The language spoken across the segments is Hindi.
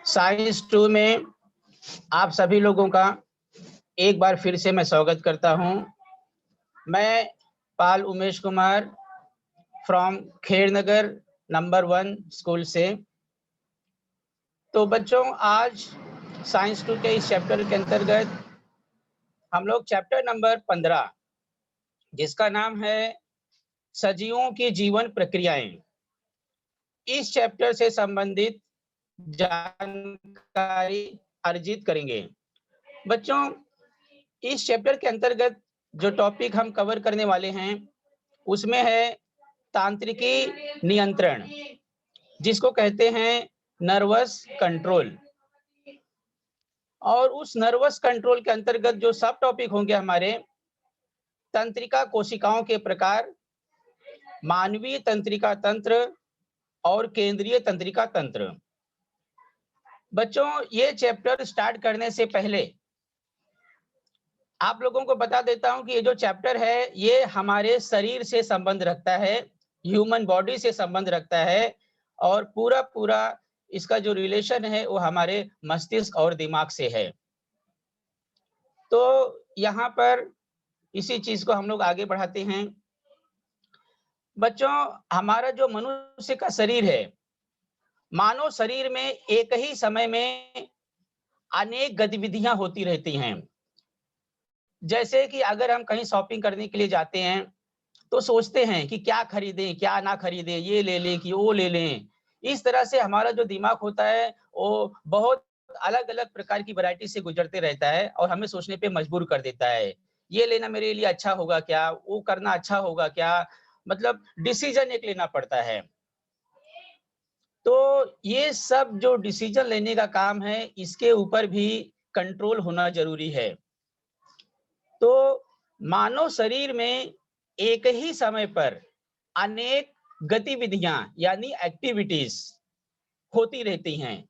साइंस 2 में आप सभी लोगों का एक बार फिर से मैं स्वागत करता हूं। मैं Pal Umesh Kumar from Khednagar number 1 school से। तो बच्चों, आज साइंस 2 के इस चैप्टर के अंतर्गत हम लोग चैप्टर नंबर 15 जिसका नाम है सजीवों की जीवन प्रक्रियाएं, इस चैप्टर से संबंधित जानकारी अर्जित करेंगे। बच्चों, इस चैप्टर के अंतर्गत जो टॉपिक हम कवर करने वाले हैं उसमें है तांत्रिकी नियंत्रण, जिसको कहते हैं नर्वस कंट्रोल। और उस नर्वस कंट्रोल के अंतर्गत जो सब टॉपिक होंगे हमारे, तंत्रिका कोशिकाओं के प्रकार, मानवीय तंत्रिका तंत्र और केंद्रीय तंत्रिका तंत्र। बच्चों, ये चैप्टर स्टार्ट करने से पहले आप लोगों को बता देता हूं कि ये जो चैप्टर है ये हमारे शरीर से संबंध रखता है, ह्यूमन बॉडी से संबंध रखता है, और पूरा इसका जो रिलेशन है वो हमारे मस्तिष्क और दिमाग से है। तो यहाँ पर इसी चीज को हम लोग आगे बढ़ाते हैं। बच्चों, हमारा जो मनुष्य का शरीर है, मानव शरीर में एक ही समय में अनेक गतिविधियां होती रहती हैं। जैसे कि अगर हम कहीं शॉपिंग करने के लिए जाते हैं तो सोचते हैं कि क्या खरीदें, क्या ना खरीदें, ये ले लें कि वो ले लें। इस तरह से हमारा जो दिमाग होता है वो बहुत अलग-अलग प्रकार की वैरायटी से गुजरते रहता है और हमें सोचने पे मजबूर कर देता है। ये लेना मेरे लिए अच्छा होगा क्या? वो करना अच्छा होगा क्या? मतलब डिसीजन एक लेना पड़ता है। तो ये सब जो डिसीजन लेने का काम है, इसके ऊपर भी कंट्रोल होना ज़रूरी है। तो मानव शरीर में एक ही समय पर अनेक गतिविधियां यानी एक्टिविटीज होती रहती हैं,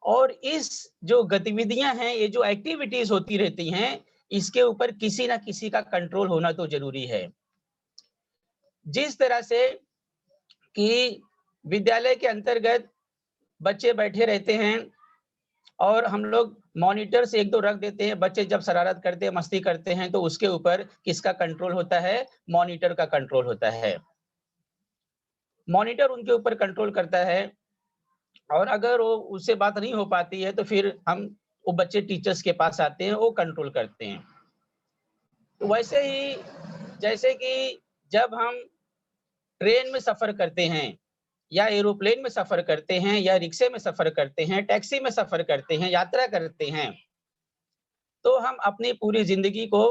और इस जो गतिविधियां हैं, ये जो एक्टिविटीज होती रहती हैं, इसके ऊपर किसी ना किसी का कंट्रोल होना तो जरूरी है। जिस तरह से कि विद्यालय के अंतर्गत बच्चे बैठे रहते हैं और हम लोग मॉनिटर से 1-2 रख देते हैं। बच्चे जब शरारत करते हैं, मस्ती करते हैं, तो उसके ऊपर किसका कंट्रोल होता है? मॉनिटर का कंट्रोल होता है। मॉनिटर उनके ऊपर कंट्रोल करता है, और अगर वो उससे बात नहीं हो पाती है तो फिर वो बच्चे टीचर्स के पास आते हैं, वो कंट्रोल करते हैं। तो वैसे ही जैसे कि जब हम ट्रेन में सफर करते हैं या एरोप्लेन में सफर करते हैं या रिक्शे में सफर करते हैं, टैक्सी में सफर करते हैं, यात्रा करते हैं, तो हम अपनी पूरी जिंदगी को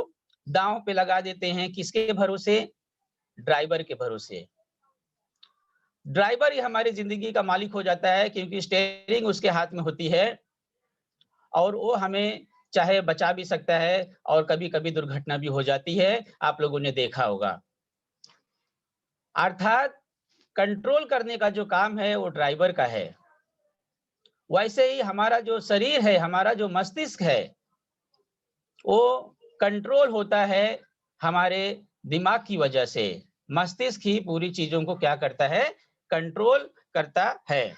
दांव पे लगा देते हैं। किसके भरोसे? ड्राइवर के भरोसे। ड्राइवर ही हमारी जिंदगी का मालिक हो जाता है, क्योंकि स्टीयरिंग उसके हाथ में होती है और वो हमें चाहे बचा भी सकता है और कभी-कभी दुर्घटना भी हो जाती है, आप लोगों ने देखा होगा। अर्थात कंट्रोल करने का जो काम है वो ड्राइवर का है। वैसे ही हमारा जो शरीर है, हमारा जो मस्तिष्क है, वो कंट्रोल होता है हमारे दिमाग की वजह से। मस्तिष्क ही पूरी चीजों को क्या करता है? कंट्रोल करता है।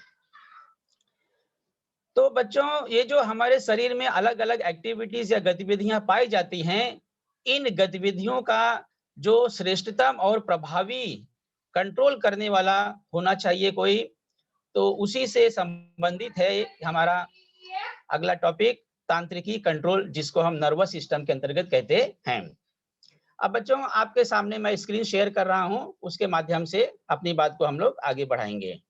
तो बच्चों, ये जो हमारे शरीर में अलग-अलग एक्टिविटीज या गतिविधियां पाई जाती हैं, इन गतिविधियों का जो श्रेष्ठतम और प्रभावी कंट्रोल करने वाला होना चाहिए कोई, तो उसी से संबंधित है हमारा अगला टॉपिक, तांत्रिकी कंट्रोल, जिसको हम नर्वस सिस्टम के अंतर्गत कहते हैं। अब बच्चों, आपके सामने मैं स्क्रीन शेयर कर रहा हूं, उसके माध्यम से अपनी बात को हम लोग आगे बढ़ाएंगे।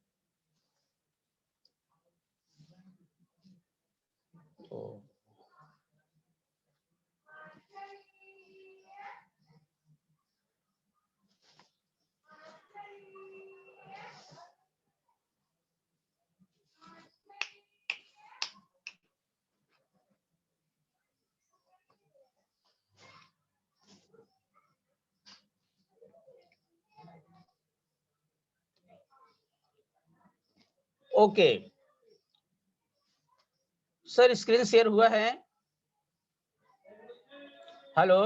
ओके सर, स्क्रीन शेयर हुआ है? हेलो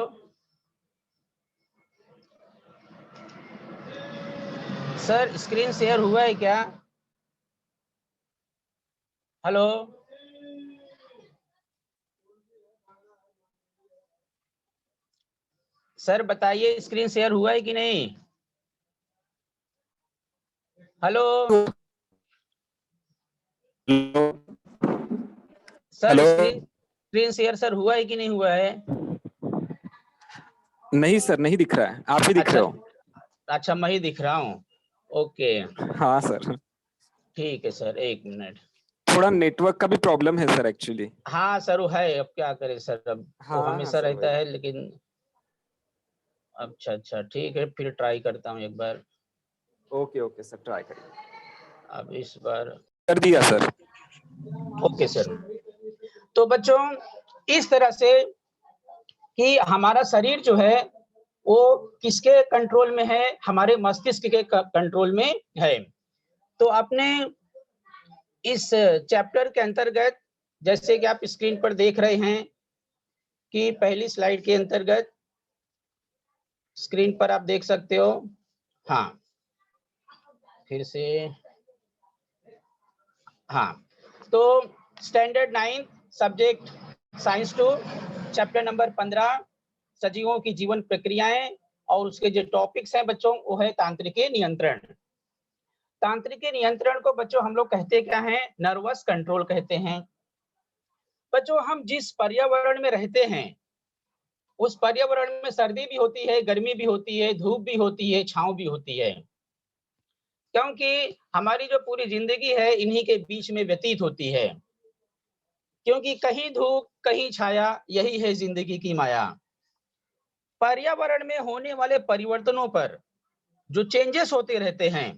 सर, स्क्रीन शेयर हुआ है क्या? हेलो। सर बताइए स्क्रीन शेयर हुआ है कि नहीं? Hello sir, hello. Screen share sir हुआ है कि नहीं हुआ है? नहीं सर, नहीं दिख रहा है, आप ही दिख अच्छा रहे हो। अच्छा, मैं ही दिख रहा हूँ। ओके हाँ सर, ठीक है सर, 1 मिनट। थोड़ा नेटवर्क का भी प्रॉब्लम है सर एक्चुअली। हाँ सर, वो है, अब क्या करें सर, अब वो हाँ हाँ हमेशा सर, रहता वही। है लेकिन। अच्छा अच्छा ठीक है, फिर ट्राई करता हूँ एक बार। ओके ओके सर, ट्राई करिए। अब इस बार कर दिया सर। Okay sir. तो बच्चों, इस तरह से कि हमारा शरीर जो है वो किसके कंट्रोल में है? हमारे मस्तिष्क के कंट्रोल में है। तो अपने इस चैप्टर के अंतर्गत, जैसे कि आप स्क्रीन पर देख रहे हैं कि पहली स्लाइड के अंतर्गत स्क्रीन पर आप देख सकते हो। हाँ, फिर से। हाँ, तो standard 9 subject science 2 chapter number 15 सजीवों की जीवन प्रक्रियाएं, और उसके जो टॉपिक्स हैं बच्चों वो है तांत्रिकीय नियंत्रण। तांत्रिकीय नियंत्रण को बच्चों हम लोग कहते क्या हैं? नर्वस कंट्रोल कहते हैं। बच्चों, हम जिस पर्यावरण में रहते हैं उस पर्यावरण में सर्दी भी होती है, गर्मी भी होती है, धूप भी होती है, छांव भी होती है, क्योंकि हमारी जो पूरी जिंदगी है इन्हीं के बीच में व्यतीत होती है। क्योंकि कहीं धूप कहीं छाया, यही है जिंदगी की माया। पर्यावरण में होने वाले परिवर्तनों पर जो चेंजेस होते रहते हैं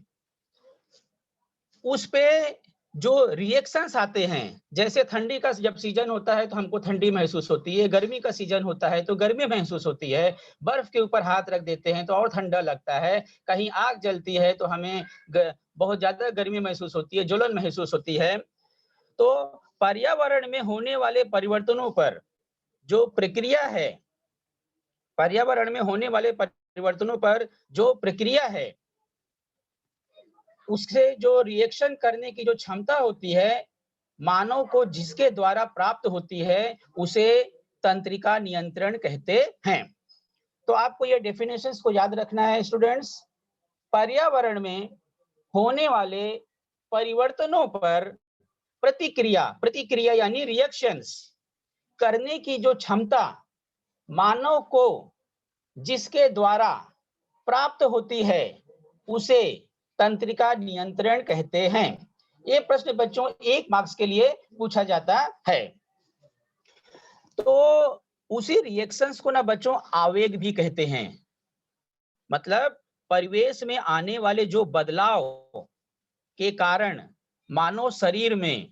उस पे जो रिएक्शंस आते हैं, जैसे ठंडी का जब सीजन होता है तो हमको ठंडी महसूस होती है, गर्मी का सीजन होता है तो गर्मी महसूस होती है, बर्फ के ऊपर हाथ रख देते हैं तो और ठंडा लगता है, कहीं आग जलती है तो हमें बहुत ज्यादा गर्मी महसूस होती है, जलन महसूस होती है। तो पर्यावरण में होने वाले परिवर्तनों पर जो प्रक्रिया है, पर्यावरण में होने वाले परिवर्तनों पर जो प्रक्रिया है, उससे जो रिएक्शन करने की जो क्षमता होती है मानव को, जिसके द्वारा प्राप्त होती है, उसे तंत्रिका नियंत्रण कहते हैं। तो आपको ये डेफिनेशंस को याद रखना है स्टूडेंट्स। पर्यावरण में होने वाले परिवर्तनों पर प्रतिक्रिया, प्रतिक्रिया यानी रिएक्शंस करने की जो क्षमता मानव को जिसके द्वारा प्राप्त होती है, उसे तंत्रिका नियंत्रण कहते हैं। ये प्रश्न बच्चों 1 मार्क्स के लिए पूछा जाता है। तो उसी रिएक्शंस को ना बच्चों आवेग भी कहते हैं। मतलब परिवेश में आने वाले जो बदलाव के कारण मानव शरीर में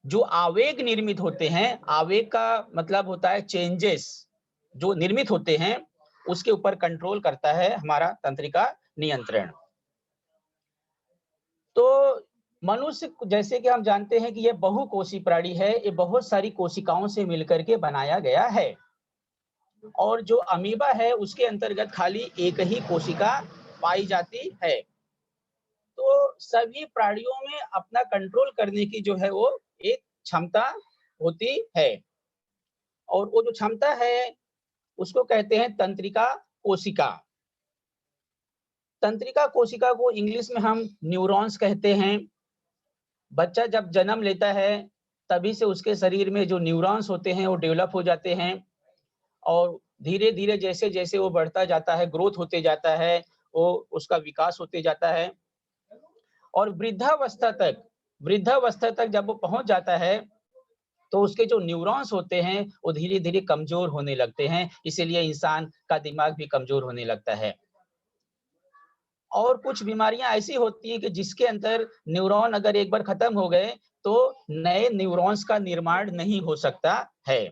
जो आवेग निर्मित होते हैं, आवेग का मतलब होता है चेंजेस जो निर्मित होते हैं, उसके ऊपर कंट्रोल करता है हमारा तंत्रिका नियंत्रण। तो मनुष्य, जैसे कि हम जानते हैं कि ये बहुकोषी प्राणी है, ये बहुत सारी कोशिकाओं से मिलकर के बनाया गया है, और जो अमीबा है उसके अंतर्गत खाली एक ही कोशिका पाई जाती है। तो सभी प्राणियों में अपना कंट्रोल करने की जो है वो एक क्षमता होती है, और वो जो क्षमता है उसको कहते हैं तंत्रिका कोशिका। तंत्रिका कोशिका को इंग्लिश में हम न्यूरॉन्स कहते हैं। बच्चा जब जन्म लेता है तभी से उसके शरीर में जो न्यूरॉन्स होते हैं वो डेवलप हो जाते हैं, और धीरे धीरे जैसे जैसे वो बढ़ता जाता है, ग्रोथ होते जाता है, वो उसका विकास होते जाता है, और वृद्धावस्था तक जब वो पहुंच जाता है तो उसके जो न्यूरॉन्स होते हैं वो धीरे धीरे कमजोर होने लगते हैं, इसीलिए इंसान का दिमाग भी कमजोर होने लगता है। और कुछ बीमारियां ऐसी होती हैं कि जिसके अंदर न्यूरॉन अगर एक बार खत्म हो गए तो नए न्यूरॉन्स का निर्माण नहीं हो सकता है।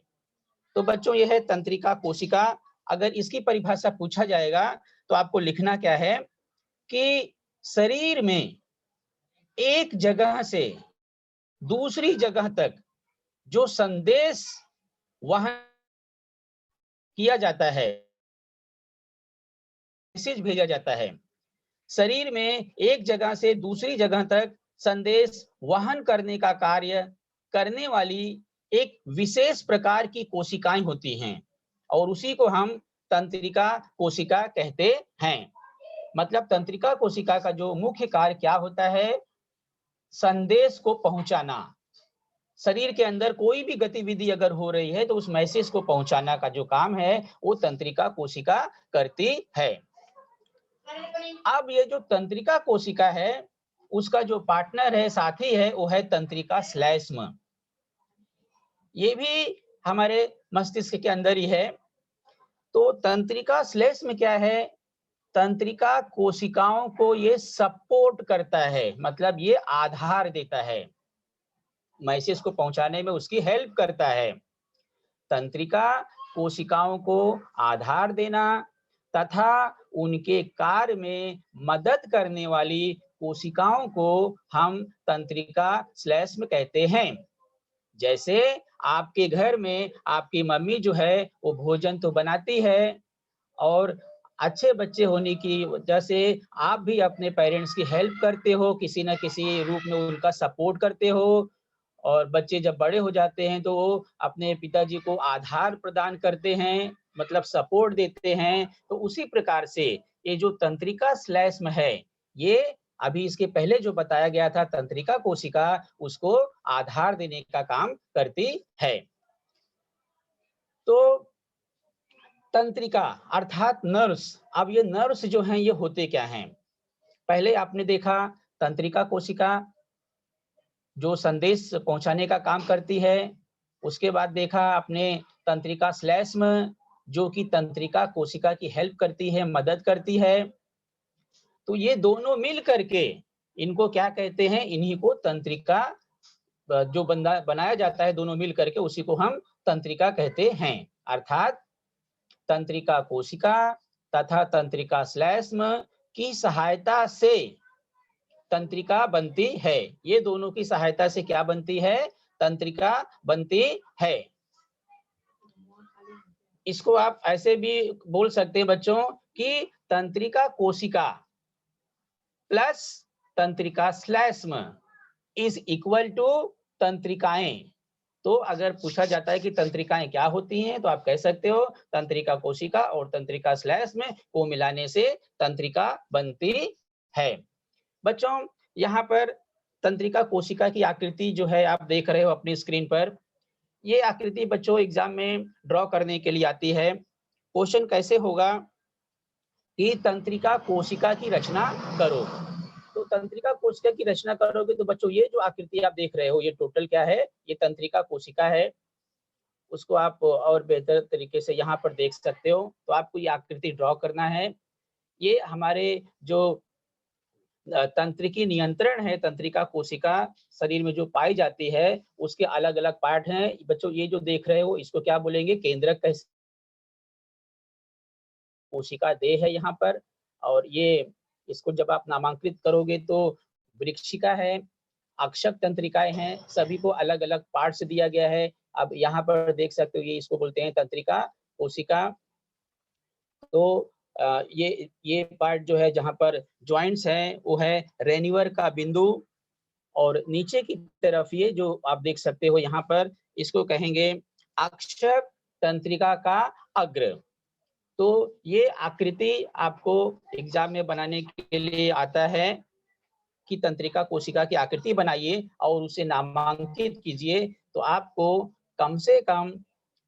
तो बच्चों, यह है तंत्रिका कोशिका। अगर इसकी परिभाषा पूछा जाएगा तो आपको लिखना क्या है कि शरीर में एक जगह से दूसरी जगह तक जो संदेश वहन किया जाता है, मैसेज भेजा जाता है, शरीर में एक जगह से दूसरी जगह तक संदेश वहन करने का कार्य करने वाली एक विशेष प्रकार की कोशिकाएं होती हैं, और उसी को हम तंत्रिका कोशिका कहते हैं। मतलब तंत्रिका कोशिका का जो मुख्य कार्य क्या होता है, संदेश को पहुंचाना। शरीर के अंदर कोई भी गतिविधि अगर हो रही है तो उस मैसेज को पहुंचाना का जो काम है वो तंत्रिका कोशिका करती है। अब ये जो तंत्रिका कोशिका है उसका जो पार्टनर है, साथी है, वो है तंत्रिका श्लेष्म। ये भी हमारे मस्तिष्क के अंदर ही है। तो तंत्रिका श्लेष्म क्या है, तंत्रिका कोशिकाओं को ये सपोर्ट करता है, मतलब ये आधार देता है, मैसेज को पहुंचाने में उसकी हेल्प करता है। तंत्रिका कोशिकाओं को आधार देना तथा उनके कार्य में मदद करने वाली कोशिकाओं को हम तंत्रिका श्लेष्म कहते हैं। जैसे आपके घर में आपकी मम्मी जो है वो भोजन तो बनाती है और अच्छे बच्चे होने की वजह से आप भी अपने पेरेंट्स की हेल्प करते हो, किसी न किसी रूप में उनका सपोर्ट करते हो। और बच्चे जब बड़े हो जाते हैं तो वो अपने पिताजी को आधार प्रदान करते हैं, मतलब सपोर्ट देते हैं। तो उसी प्रकार से ये जो तंत्रिका श्लेष्म है, ये अभी इसके पहले जो बताया गया था तंत्रिका कोशिका, उसको आधार देने का काम करती है। तो तंत्रिका अर्थात नर्व्स, अब ये नर्व्स जो हैं ये होते क्या हैं? पहले आपने देखा तंत्रिका कोशिका जो संदेश पहुंचाने का काम करती है। उसके बाद देखा आपने तंत्रिका श्लेष्म जो कि तंत्रिका कोशिका की हेल्प करती है, मदद करती है। तो ये दोनों मिल करके इनको क्या कहते हैं, इन्हीं को तंत्रिका जो बंदा बनाया जाता है दोनों मिल करके उसी को हम तंत्रिका कहते हैं। अर्थात तंत्रिका कोशिका तथा तंत्रिका श्लेष्म की सहायता से तंत्रिका बनती है। ये दोनों की सहायता से क्या बनती है, तंत्रिका बनती है। इसको आप ऐसे भी बोल सकते हैं बच्चों कि तंत्रिका कोशिका प्लस तंत्रिका श्लेष्म इज इक्वल टू तंत्रिकाएं। तो अगर पूछा जाता है कि तंत्रिकाएं क्या होती हैं तो आप कह सकते हो तंत्रिका कोशिका और तंत्रिका श्लेष्म को मिलाने से तंत्रिका बनती है। बच्चों यहाँ पर तंत्रिका कोशिका की आकृति जो है आप देख रहे हो अपनी स्क्रीन पर। ये आकृति बच्चों एग्जाम में ड्रॉ करने के लिए आती है। क्वेश्चन कैसे होगा कि तंत्रिका कोशिका की रचना करो। तो तंत्रिका कोशिका की रचना करोगे तो बच्चों ये जो आकृति आप देख रहे हो ये टोटल क्या है, ये तंत्रिका कोशिका है। उसको आप और बेहतर तरीके से यहाँ पर देख सकते हो। तो आपको ये आकृति ड्रॉ करना है। ये हमारे जो तंत्रिकी नियंत्रण है, तंत्रिका कोशिका शरीर में जो पाई जाती है उसके अलग अलग पार्ट हैं। बच्चों ये जो देख रहे हो इसको क्या बोलेंगे, केंद्रक कोशिका देह है यहाँ पर। और ये इसको जब आप नामांकित करोगे तो वृक्षिका है, अक्षक तंत्रिकाएं हैं, सभी को अलग अलग पार्ट्स दिया गया है। अब यहाँ पर देख सकते हो ये इसको बोलते हैं तंत्रिका कोशिका। तो ये पार्ट जो है जहाँ पर जॉइंट्स हैं वो है रेन्यूअर का बिंदु। और नीचे की तरफ ये जो आप देख सकते हो यहाँ पर इसको कहेंगे अक्षक तंत्रिका का अग्र। तो ये आकृति आपको एग्जाम में बनाने के लिए आता है कि तंत्रिका कोशिका की आकृति बनाइए और उसे नामांकित कीजिए। तो आपको कम से कम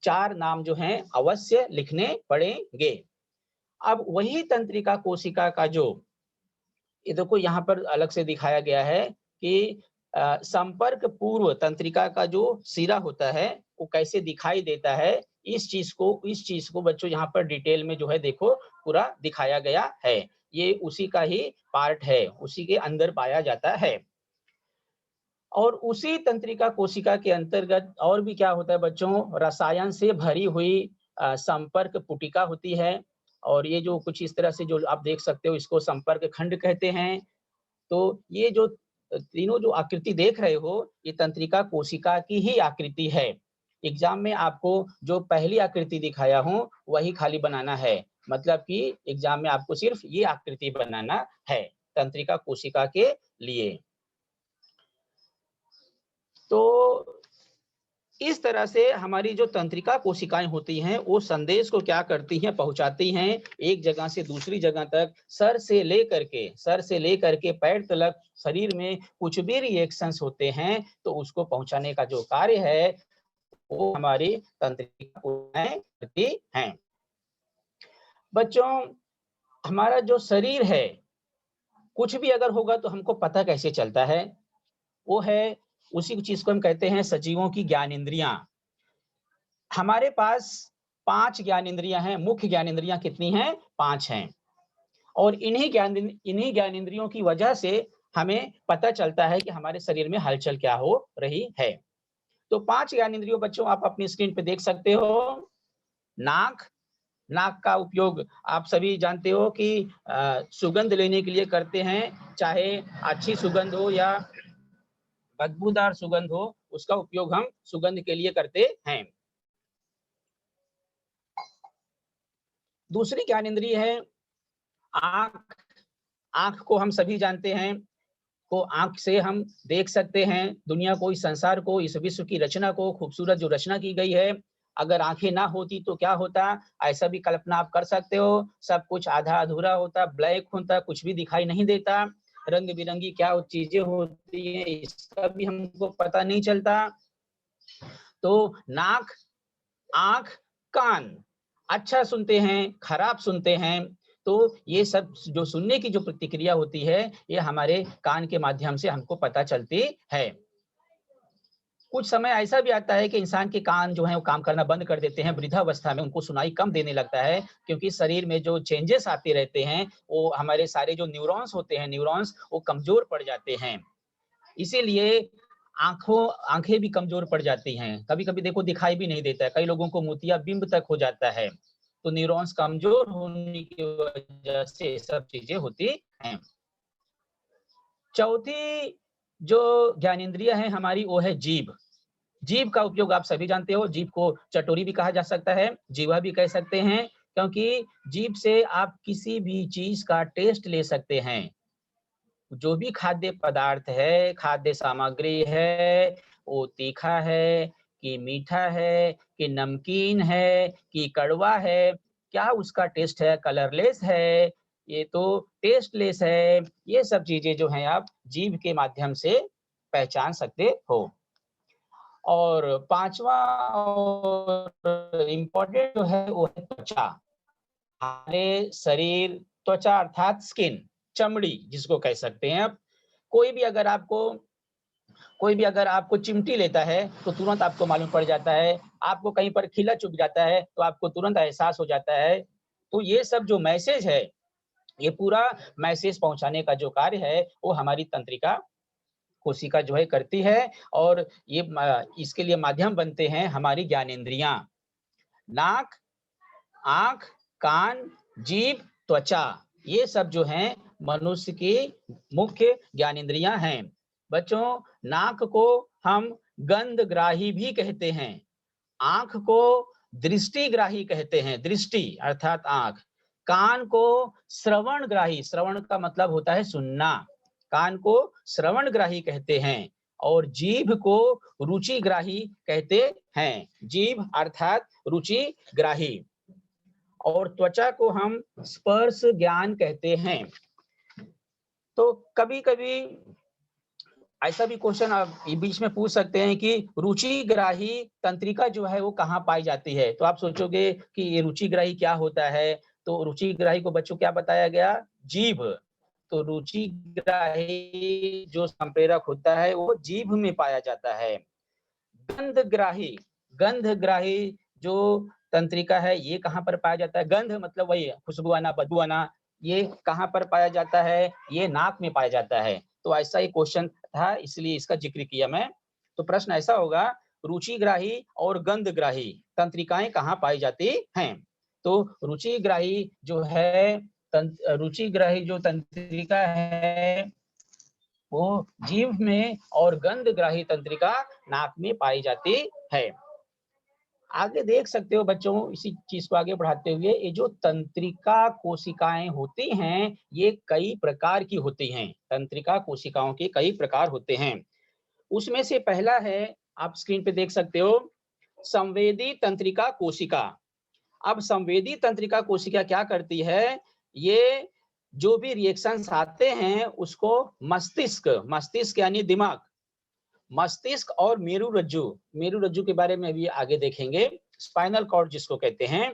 4 नाम जो हैं अवश्य लिखने पड़ेंगे। अब वही तंत्रिका कोशिका का जो ये देखो यहाँ पर अलग से दिखाया गया है कि संपर्क पूर्व तंत्रिका का जो सिरा होता है वो कैसे दिखाई देता है। इस चीज को बच्चों यहाँ पर डिटेल में जो है देखो पूरा दिखाया गया है। ये उसी का ही पार्ट है, उसी के अंदर पाया जाता है। और उसी तंत्रिका कोशिका के अंतर्गत और भी क्या होता है बच्चों, रसायन से भरी हुई संपर्क पुटिका होती है। और ये जो कुछ इस तरह से जो आप देख सकते हो इसको संपर्क खंड कहते हैं। तो ये जो तीनों जो आकृति देख रहे हो ये तंत्रिका कोशिका की ही आकृति है। एग्जाम में आपको जो पहली आकृति दिखाया हूं वही खाली बनाना है, मतलब कि एग्जाम में आपको सिर्फ ये आकृति बनाना है तंत्रिका कोशिका के लिए। तो इस तरह से हमारी जो तंत्रिका कोशिकाएं होती हैं, वो संदेश को क्या करती हैं, पहुंचाती हैं एक जगह से दूसरी जगह तक। सर से लेकर के पैर तक शरीर में कुछ भी रिएक्शंस होते हैं, तो उसको पहुंचाने का जो कार्य है, वो हमारी तंत्रिका कोशिकाएं करती हैं। बच्चों, हमारा जो शरीर है, कुछ भी अगर होगा तो हमको पता कैसे चलता है? वो है, उसी चीज को हम कहते हैं सजीवों की ज्ञानेंद्रियां। हमारे पास 5 ज्ञानेंद्रियां हैं। मुख्य ज्ञानेंद्रियां कितनी हैं? 5 हैं। और इन्हीं ज्ञानेंद्रियों की वजह से हमें पता चलता है कि हमारे शरीर में हलचल क्या हो रही है। तो 5 ज्ञानेंद्रियों बच्चों आप अपनी स्क्रीन पे देख सकते हो। नाक, नाक का उपयोग आप सभी जानते हो कि सुगंध लेने के लिए करते हैं, चाहे अच्छी सुगंध हो या बदबूदार सुगंध हो, उसका उपयोग हम सुगंध के लिए करते हैं। दूसरी ज्ञानेंद्रिय है आँख। आँख को हम सभी जानते हैं, को आँख से हम देख सकते हैं दुनिया को, इस संसार को, इस विश्व की रचना को, खूबसूरत जो रचना की गई है। अगर आँखें ना होती तो क्या होता? ऐसा भी कल्पना आप कर सकते हो, सब कुछ आधा-अधूरा होता, ब्लैक होता, कुछ भी दिखाई नहीं देता। रंग-बिरंगी क्या चीज़ें होती हैं, इसका भी हमको पता नहीं चलता। तो नाक, आँख, कान, अच्छा सुनते हैं, खराब सुनते हैं, तो ये सब जो सुनने की जो प्रतिक्रिया होती है, ये हमारे कान के माध्यम से हमको पता चलती है। कुछ समय ऐसा भी आता है कि इंसान के कान जो हैं वो काम करना बंद कर देते हैं, वृद्धावस्था में उनको सुनाई कम देने लगता है, क्योंकि शरीर में जो चेंजेस आते रहते हैं, वो हमारे सारे जो न्यूरॉन्स होते हैं, न्यूरॉन्स वो कमज़ोर पड़ जाते हैं। इसीलिए आँखें भी कमज़ोर पड़ जाती हैं। कभी-कभी देखो दिखाई भी नहीं देता है, कई लोगों को मोतियाबिंद तक हो जाता है। तो न्यूरॉन्स कमज़ोर होने की वजह से ये सब चीज़ें होती हैं। चौथी जो ज्ञानेंद्रिय है हमारी, वो है जीभ। जीभ का उपयोग आप सभी जानते हो, जीभ को चटोरी भी कहा जा सकता है, जीवा भी कह सकते हैं, क्योंकि जीभ से आप किसी भी चीज़ का टेस्ट ले सकते हैं। जो भी खाद्य पदार्थ है, खाद्य सामग्री है, वो तीखा है, कि मीठा है, कि नमकीन है, कि कड़वा है, क्या उसका टेस्ट है, कलरलेस है, ये तो टेस्टलेस है। ये सब चीज़ें जो हैं आप जीभ के माध्यम से पहचान सकते हो। और 5वां और इम्पोर्टेंट जो है वो है त्वचा। हमारे शरीर, त्वचा अर्थात स्किन, चमड़ी जिसको कह सकते हैं आप। कोई भी अगर आपको कोई भी अगर आपको चिमटी लेता है, तो तुरंत आपको मालूम पड़ जाता है। आपको कहीं पर खीला चुभ जाता है, तो आपको तुरंत एहसास हो जाता है। तो ये सब जो मैसेज है, ये पूरा मैसेज पहुँचाने का जो कार्य है, वो हमारी तंत्रिका कोशिका जो है करती है। और ये इसके लिए माध्यम बनते हैं हमारी ज्ञानेंद्रियाँ। नाक, आँख, कान, जीभ, त्वचा, ये सब जो हैं मनुष्य की मुख्य ज्ञानेंद्रियाँ हैं। बच्चों, नाक को हम गंधग्राही भी कहते हैं। आँख को दृष्टिग्राही कहते हैं, दृष्टि अर्थात आँख। कान को श्रवणग्राही, श्रवण का मतलब होता है सुनना, कान को श्रवणग्राही कहते हैं। और जीभ को रुचिग्राही कहते हैं, जीभ अर्थात रुचिग्राही। और त्वचा को हम स्पर्श ज्ञान कहते हैं। तो कभी-कभी ऐसा भी क्वेश्चन आप बीच में पूछ सकते हैं कि रुचिग्राही तंत्रिका जो है वो कहाँ पाई जाती है? तो आप सोचोगे कि ये रुचिग्राही क्या होता है? तो रुचिग्राही को बच्चों क्या बताया गया? जीभ। तो रुचिग्राही जो संप्रेरक होता है वो जीभ में पाया जाता है। गंधग्राही, गंधग्राही जो तंत्रिका है ये कहाँ पर पाया जाता है? गंध मतलब वही खुशबू आना, बदबू आना, ये कहाँ पर पाया जाता है? ये नाक में पाया जाता है। तो ऐसा ही क्वेश्चन था, इसलिए इसका जिक्र किया मैं। तो प्रश्न ऐसा होगा, रुचिग्राही और गंधग्राही तंत्रिकाएँ कहाँ पाई जाती हैं? तो रुचिग्राही जो है रुचिग्राही जो तंत्रिका है वो जीभ में, और गंधग्राही तंत्रिका नाक में पाई जाती है। आगे देख सकते हो बच्चों, इसी चीज को आगे बढ़ाते हुए, ये जो तंत्रिका कोशिकाएं होती हैं, ये कई प्रकार की होती हैं। तंत्रिका कोशिकाओं के कई प्रकार होते हैं। उसमें से पहला है, आप स्क्रीन पे देख सकते हो, संवेदी तंत्रिका कोशिका। अब संवेदी तंत्रिका कोशिका क्या करती है, ये जो भी रिएक्शंस आते हैं उसको मस्तिष्क यानी दिमाग, मस्तिष्क और मेरु रज्जु के बारे में भी आगे देखेंगे, स्पाइनल कॉर्ड जिसको कहते हैं,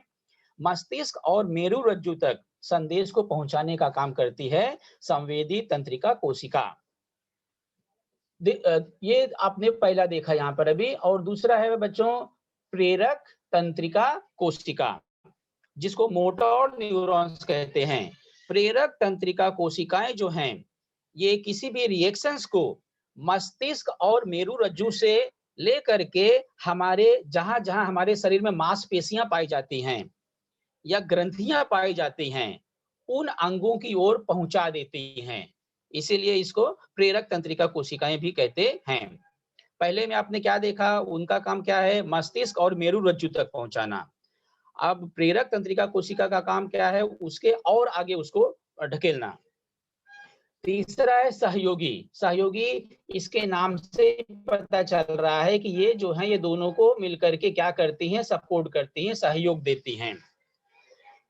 मस्तिष्क और मेरु रज्जु तक संदेश को पहुंचाने का काम करती है संवेदी तंत्रिका कोशिका। ये आपने पहला देखा यहाँ पर अभी। और दूसरा है बच्चों प्रेरक तंत्रिका कोशिका, जिसको मोटर न्यूरॉन्स कहते हैं। प्रेरक तंत्रिका कोशिकाएं जो हैं, ये किसी भी रिएक्शंस को मस्तिष्क और मेरु रज्जु से लेकर के हमारे जहां जहां हमारे शरीर में मांसपेशियां पाई जाती हैं या ग्रंथियां पाई जाती हैं, उन अंगों की ओर पहुंचा देती हैं। इसीलिए इसको प्रेरक तंत्रिका कोशिकाएं भी कहते हैं। पहले में आपने क्या देखा, उनका काम क्या है, मस्तिष्क और मेरु रज्जु तक पहुंचाना। अब प्रेरक तंत्रिका कोशिका का काम क्या है, उसके और आगे उसको ढकेलना। तीसरा है सहयोगी। इसके नाम से पता चल रहा है कि ये जो है, ये दोनों को मिलकर के क्या करती हैं, सपोर्ट करती हैं, सहयोग देती हैं।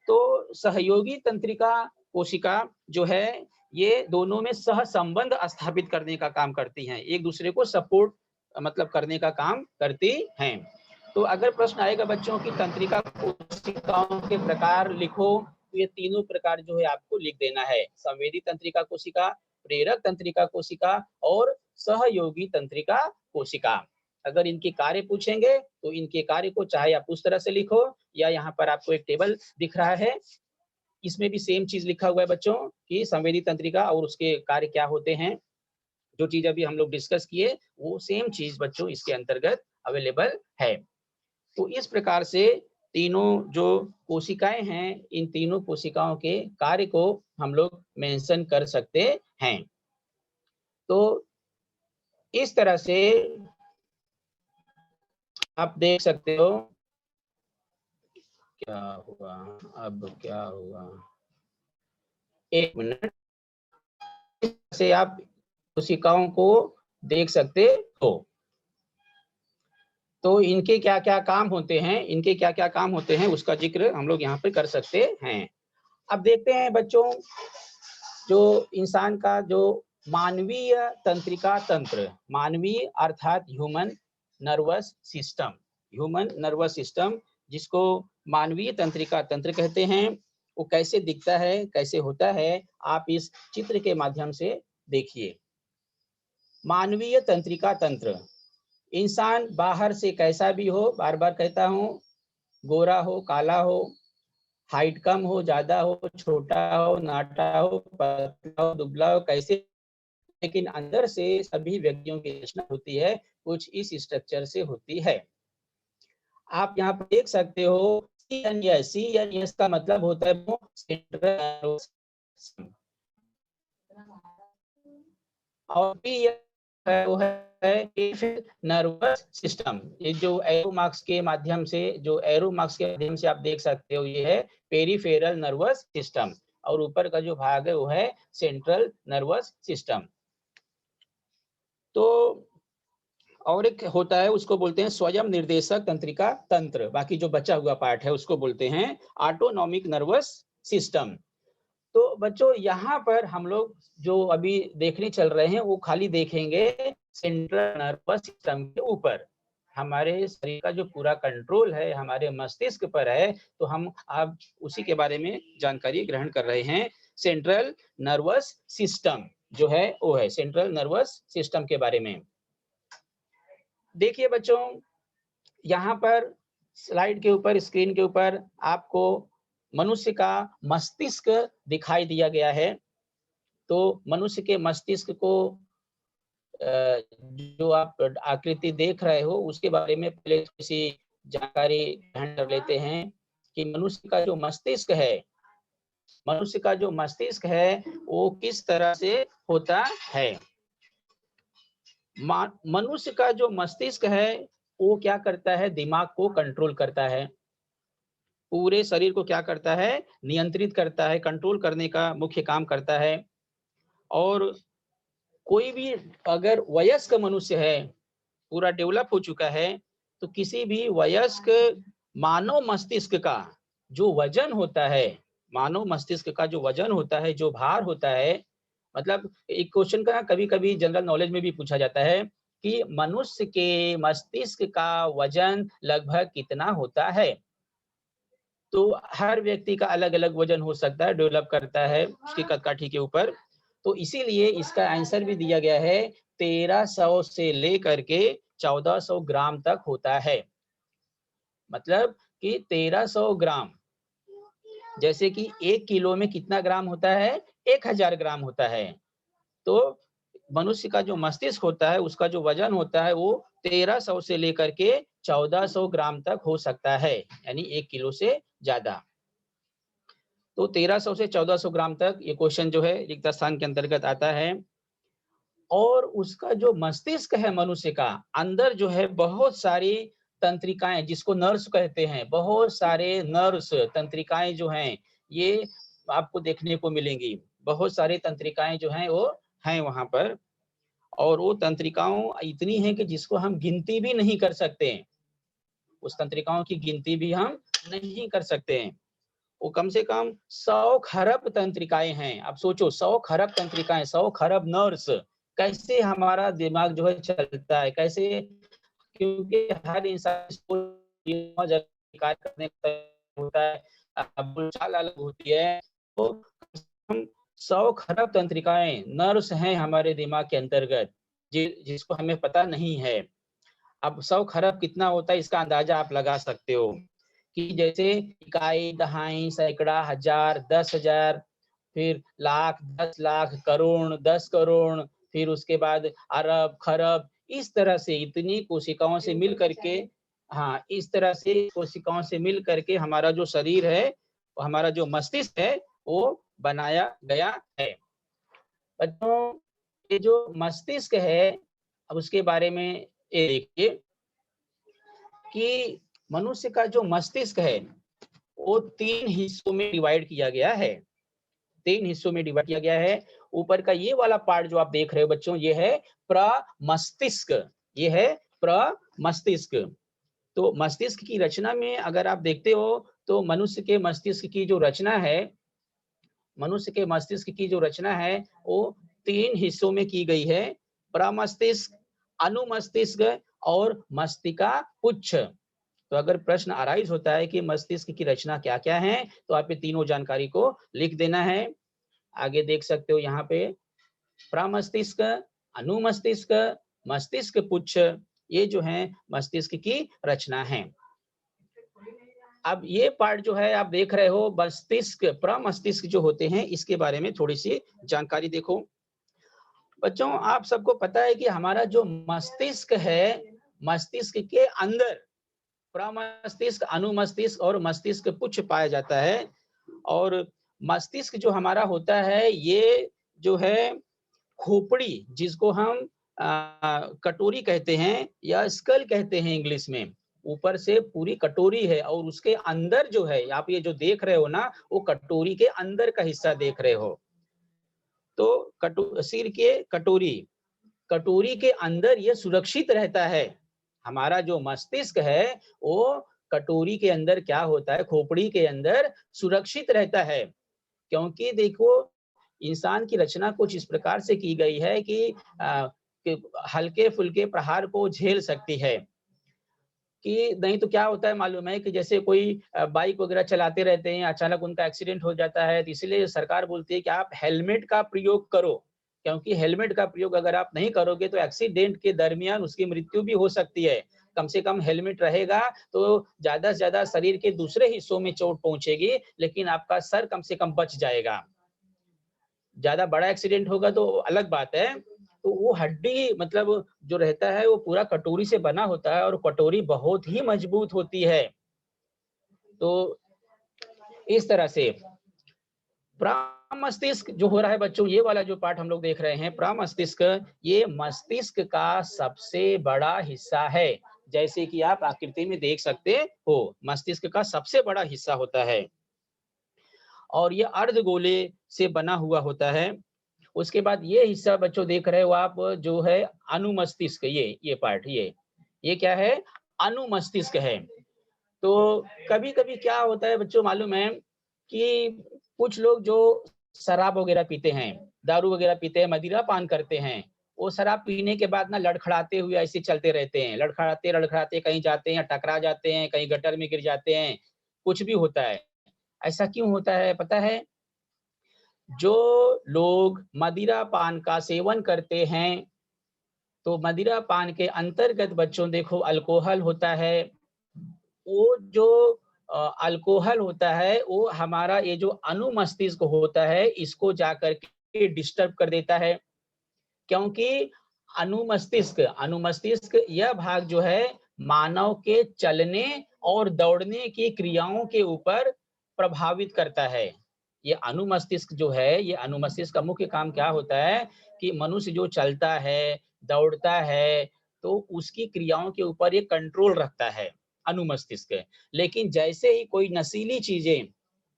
तो सहयोगी तंत्रिका कोशिका जो है, ये दोनों में सह संबंध स्थापित करने का काम करती हैं, एक दूसरे को सपोर्ट मतलब करने का काम करती हैं। तो अगर प्रश्न आएगा बच्चों की तंत्रिका कोशिकाओं के प्रकार लिखो, तो ये तीनों प्रकार जो है आपको लिख देना है, संवेदी तंत्रिका कोशिका, प्रेरक तंत्रिका कोशिका और सहयोगी तंत्रिका कोशिका। अगर इनके कार्य पूछेंगे तो इनके कार्य को चाहे आप उस तरह से लिखो, या यहाँ पर आपको एक टेबल दिख रहा है, इसमें भी सेम चीज लिखा हुआ है बच्चों कि संवेदी तंत्रिका और उसके कार्य क्या होते हैं। जो चीज अभी हम लोग डिस्कस किए वो सेम चीज बच्चों इसके अंतर्गत अवेलेबल है। तो इस प्रकार से तीनों जो कोशिकाएं हैं, इन तीनों कोशिकाओं के कार्य को हम लोग मेंशन कर सकते हैं। तो इस तरह से आप देख सकते हो क्या हुआ, अब क्या हुआ, एक मिनट से आप कोशिकाओं को देख सकते हो। तो इनके क्या क्या काम होते हैं, उसका जिक्र हम लोग यहाँ पे कर सकते हैं। अब देखते हैं बच्चों, जो इंसान का जो मानवीय तंत्रिका तंत्र, मानवीय अर्थात ह्यूमन नर्वस सिस्टम, जिसको मानवीय तंत्रिका तंत्र कहते हैं, वो कैसे दिखता है, कैसे होता है, आप इस चित्र के माध्यम से देखिए। मानवीय तंत्रिका तंत्र, इंसान बाहर से कैसा भी हो, बार बार कहता हूं, गोरा हो, काला हो, हाइट कम हो, ज्यादा हो, छोटा हो, नाटा हो, पतला हो, दुबला हो, कैसे, लेकिन अंदर से सभी व्यक्तियों की रचना होती है, कुछ इस स्ट्रक्चर से होती है। आप यहाँ पर देख सकते हो CNS का मतलब होता है सेंट्रल नर्वस सिस्टम, और वो है नर्वस सिस्टम। ये जो एरो मार्क्स के माध्यम से आप देख सकते हो, ये है पेरिफेरल नर्वस सिस्टम, और ऊपर का जो भाग है वो है सेंट्रल नर्वस सिस्टम। तो और एक होता है, उसको बोलते हैं स्वयं निर्देशक तंत्रिका तंत्र, बाकी जो बचा हुआ पार्ट है उसको बोलते हैं ऑटोनॉमिक नर्वस सिस्टम। तो बच्चों यहाँ पर हम लोग जो अभी देखने चल रहे हैं वो खाली देखेंगे सेंट्रल नर्वस सिस्टम के ऊपर। हमारे शरीर का जो पूरा कंट्रोल है हमारे मस्तिष्क पर है, तो हम अब उसी के बारे में जानकारी ग्रहण कर रहे हैं। सेंट्रल नर्वस सिस्टम जो है वो है सेंट्रल नर्वस सिस्टम के बारे में। देखिए बच्चों, यहाँ पर स्लाइड के ऊपर, स्क्रीन के ऊपर आपको मनुष्य का मस्तिष्क दिखाई दिया गया है। तो मनुष्य के मस्तिष्क को जो आप आकृति देख रहे हो उसके बारे में पहले किसी जानकारी ग्रहण कर लेते हैं कि मनुष्य का जो मस्तिष्क है वो किस तरह से होता है। मनुष्य का जो मस्तिष्क है वो क्या करता है, दिमाग को कंट्रोल करता है, पूरे शरीर को क्या करता है, नियंत्रित करता है, कंट्रोल करने का मुख्य काम करता है। और कोई भी अगर वयस्क मनुष्य है, पूरा डेवलप हो चुका है, तो किसी भी वयस्क मानव मस्तिष्क का जो वजन होता है, मानव मस्तिष्क का जो वजन होता है, जो भार होता है, मतलब एक क्वेश्चन का कभी-कभी जनरल नॉलेज में भी पूछा जाता है कि मनुष्य के मस्तिष्क का वजन लगभग कितना होता है? तो हर व्यक्ति का अलग-अलग वजन हो सकता है, डेवलप करता है उसकी कदकाठी के ऊपर। तो इसीलिए इसका आंसर भी दिया गया है 1300 से लेकर के 1400 ग्राम तक होता है। मतलब कि 1300 ग्राम, जैसे कि 1 किलो में कितना ग्राम होता है? 1000 ग्राम होता है। तो मनुष्य का जो मस्तिष्क होता है, उसका जो वजन होता है वो 1300 से लेकर के 1400 ग्राम तक हो सकता है, यानी 1 किलो से ज़्यादा। तो 1300 से 1400 ग्राम तक ये क्वेश्चन जो है रिक्त स्थान के अंतर्गत आता है। और उसका जो मस्तिष्क है मनुष्य का, अंदर जो है बहुत सारी तंत्रिकाएँ जिसको नर्व्स कहते हैं, बहुत सारे नर्व्स, तंत्रिकाएँ जो हैं, ये आपको देखने को मिलेंगी। बहुत सारी तंत्रिकाएँ जो हैं वो हैं वहाँ पर, और वो तंत्रिकाओं इतनी हैं कि जिसको हम गिनती भी नहीं कर सकते हैं। उस तंत्रिकाओं की गिनती भी हम नहीं कर सकते हैं। वो कम से कम 100 खरब तंत्रिकाएँ हैं। आप सोचो 100 खरब तंत्रिकाएँ, 100 खरब नर्व्स, कैसे हमारा दिमाग जो है चलता है, कैसे, क्योंकि हर इंसान को कार्य करने का होता है, बोलचाल अलग होती है, तो हम 100 खरब तंत्रिकाएँ, नर्व्स हैं हमारे दिमाग के अंतर्गत, जिसको हमें पता नहीं है। अब 100 खरब कितना होता है इसका अंदाजा आप लगा सकते हो, कि जैसे इकाई, दहाई, सैकड़ा, हजार, 10,000, फिर लाख, 10 लाख, करोड़, 10 करोड़, फिर उसके बाद अरब, खरब, इस तरह से इतनी कोशिकाओं से मिल करके, हाँ, इस तरह से कोशिकाओं से मिल करके हमारा जो शरीर है, हमारा जो मस्तिष्क है, वो बनाया गया है। बच्चों, ये जो मस्तिष्क है, अब उसके बारे में ये देखिए कि मनुष्य का जो मस्तिष्क है, वो 3 हिस्सों में डिवाइड किया गया है। 3 हिस्सों में डिवाइड किया गया है। ऊपर का ये वाला पार्ट जो आप देख रहे हो बच्चों, ये है प्रमस्तिष्क, ये है प्रमस्तिष्क। तो मस्तिष्क की रचना में अगर आप देखते हो, तो मनुष्य के मस्तिष्क की जो रचना है, मनुष्य के मस्तिष्क की जो रचना है, वो 3 हिस्सों में की गई है। प्रमस्तिष्क, अनुमस्तिष्क और मस्तिका पुच्छ। तो अगर प्रश्न अराइज होता है कि मस्तिष्क की रचना क्या-क्या है, तो आप ये तीनों जानकारी को लिख देना है। आगे देख सकते हो यहाँ पे प्रमस्तिष्क, अनुमस्तिष्क, मस्तिष्क पुच्छ, ये जो है मस्तिष्क की रचना है। अब ये पार्ट जो है आप देख रहे हो, मस्तिष्क, प्रमस्तिष्क जो होते हैं, इसके बारे में थोड़ी-सी जानकारी देखो। बच्चों, आप सबको पता है कि हमारा जो मस्तिष्क है, मस्तिष्क के अंदर प्रमस्तिष्क, अनुमस्तिष्क और मस्तिष्क पुच्छ पाया जाता है। और मस्तिष्क जो हमारा होता है, ये जो है खोपड़ी, जिसको हम कटोरी कहते हैं या स्कल कहते हैं इंग्लिश में, ऊपर से पूरी कटोरी है और उसके अंदर जो है, आप ये जो देख रहे हो ना, वो कटोरी के अंदर का हिस्सा देख रहे हो। तो सिर के कटोरी, कटोरी के अंदर ये सुरक्षित रहता है। हमारा जो मस्तिष्क है, वो कटोरी के अंदर क्या होता है, खोपड़ी के अंदर सुरक्षित रहता है। क्योंकि देखो, इंसान की रचना कुछ इस प्रकार से की गई है कि हल्के-फुल्के प्रहार को झेल सकती है। कि नहीं तो क्या होता है मालूम है कि जैसे कोई बाइक वगैरह चलाते रहते हैं, अचानक उनका एक्सीडेंट हो जाता है, तो इसलिए सरकार बोलती है कि आप हेलमेट का प्रयोग करो, क्योंकि हेलमेट का प्रयोग अगर आप नहीं करोगे तो एक्सीडेंट के दरमियान उसकी मृत्यु भी हो सकती है। कम से कम हेलमेट रहेगा तो ज़्यादा से ज़्यादा शरीर के दूसरे हिस्सों में चोट पहुँचेगी, लेकिन आपका सर कम से कम बच जाएगा। ज़्यादा बड़ा एक्सीडेंट होगा तो अलग बात है। तो वो हड्डी, मतलब जो रहता है वो पूरा कटोरी से बना होता है और कटोरी बहुत ही मजबूत होती है। तो इस तरह से प्रमस्तिष्क जो हो रहा है बच्चों, ये वाला जो पार्ट हम लोग देख रहे हैं, प्रमस्तिष्क, ये मस्तिष्क का सबसे बड़ा हिस्सा है। जैसे कि आप आकृति में देख सकते हो, मस्तिष्क का सबसे बड़ा हिस्सा होता है और ये अर्धगोले से बना हुआ होता है। उसके बाद ये हिस्सा बच्चों देख रहे हो आप, जो है अनुमस्तिष्क, ये पार्ट, ये क्या है? अनुमस्तिष्क है। तो कभी-कभी क्या होता है बच्चों मालूम है कि कुछ लोग जो शराब वगैरह पीते हैं, दारू वगैरह पीते हैं, मदिरा पान करते हैं, वो शराब पीने के बाद ना लड़खड़ाते हुए ऐसे चलते रहते हैं। लड़खड़ाते-लड़खड़ाते कहीं जाते हैं, टकरा जाते हैं, कहीं गटर में गिर जाते हैं, कुछ भी होता है। ऐसा क्यों होता है पता है? जो लोग मदिरा पान का सेवन करते हैं, तो मदिरा पान के अंतर्गत बच्चों देखो अल्कोहल होता है। वो जो अल्कोहल होता है, वो हमारा ये जो अनुमस्तिष्क होता है, इसको जाकर के डिस्टर्ब कर देता है। क्योंकि अनुमस्तिष्क अनुमस्तिष्क यह भाग जो है मानव के चलने और दौड़ने की क्रियाओं के ऊपर प्रभावित करता है। ये अनुमस्तिष्क जो है, ये अनुमस्तिष्क का मुख्य काम क्या होता है कि मनुष्य जो चलता है, दौड़ता है, तो उसकी क्रियाओं के ऊपर ये कंट्रोल रखता है, अनुमस्तिष्क। लेकिन जैसे ही कोई नशीली चीज़ें